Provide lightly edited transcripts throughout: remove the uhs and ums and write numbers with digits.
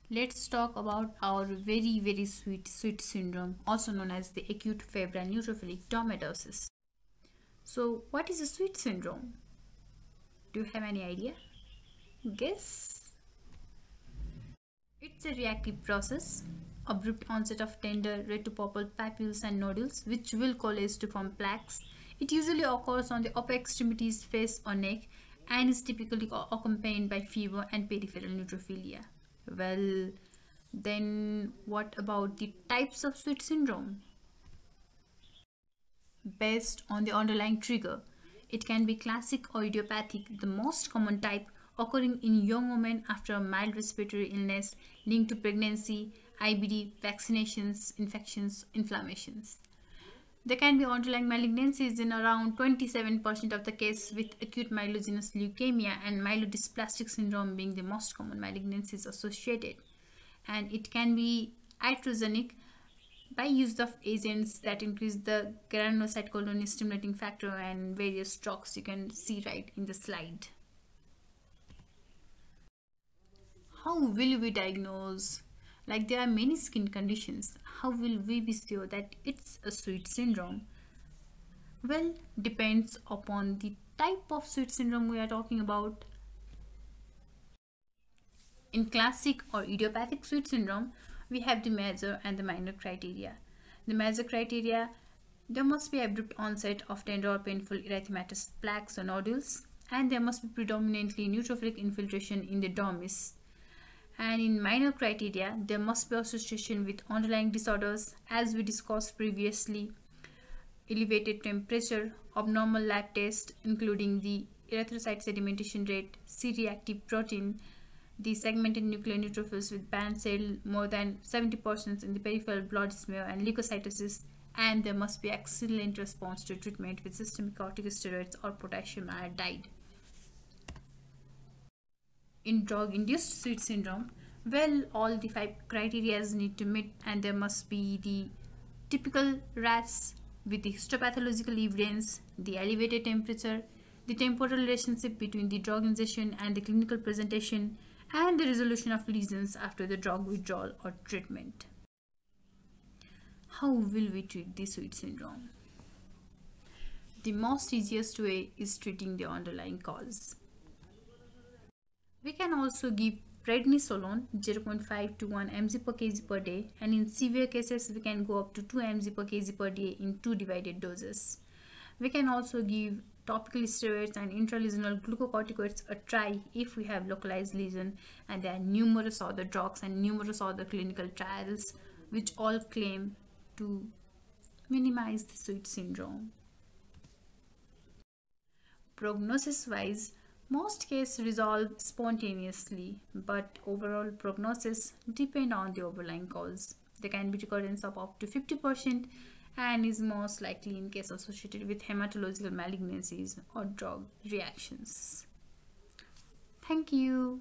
Let's talk about our very sweet syndrome, also known as the acute febrile neutrophilic dermatosis. So, what is a sweet syndrome? Do you have any idea? Guess. It's a reactive process, abrupt onset of tender red to purple papules and nodules, which will coalesce to form plaques. It usually occurs on the upper extremities, face or neck, and is typically accompanied by fever and peripheral neutrophilia. Well, then what about the types of sweet syndrome? Based on the underlying trigger, it can be classic or idiopathic, the most common type occurring in young women after a mild respiratory illness linked to pregnancy, IBD, vaccinations, infections, inflammations. There can be underlying malignancies in around 27% of the case, with acute myelogenous leukemia and myelodysplastic syndrome being the most common malignancies associated. And it can be iatrogenic by use of agents that increase the granulocyte colony stimulating factor and various drugs you can see right in the slide. How will we diagnose? Like, there are many skin conditions. How will we be sure that it's a sweet syndrome? Well, depends upon the type of sweet syndrome we are talking about. In classic or idiopathic sweet syndrome, we have the major and the minor criteria. The major criteria: there must be abrupt onset of tender or painful erythematous plaques or nodules, and there must be predominantly neutrophilic infiltration in the dermis. And in minor criteria, there must be association with underlying disorders, as we discussed previously: elevated temperature, abnormal lab test including the erythrocyte sedimentation rate, C-reactive protein, the segmented nuclear neutrophils with band cell more than 70% in the peripheral blood smear, and leukocytosis, and there must be excellent response to treatment with systemic corticosteroids or potassium iodide. In drug-induced sweet syndrome, well, all the 5 criteria need to meet, and there must be the typical RAS with the histopathological evidence, the elevated temperature, the temporal relationship between the drug ingestion and the clinical presentation, and the resolution of lesions after the drug withdrawal or treatment. How will we treat the sweet syndrome? The most easiest way is treating the underlying cause. We can also give prednisolone 0.5 to 1 mg per kg per day, and in severe cases we can go up to 2 mg per kg per day in 2 divided doses. We can also give topical steroids and intralesional glucocorticoids a try if we have localized lesion, and there are numerous other drugs and numerous other clinical trials which all claim to minimize the sweet syndrome. Prognosis wise, most cases resolve spontaneously, but overall prognosis depend on the overlying cause. There can be recurrence of up to 50% and is most likely in case associated with hematological malignancies or drug reactions. Thank you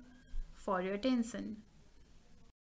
for your attention.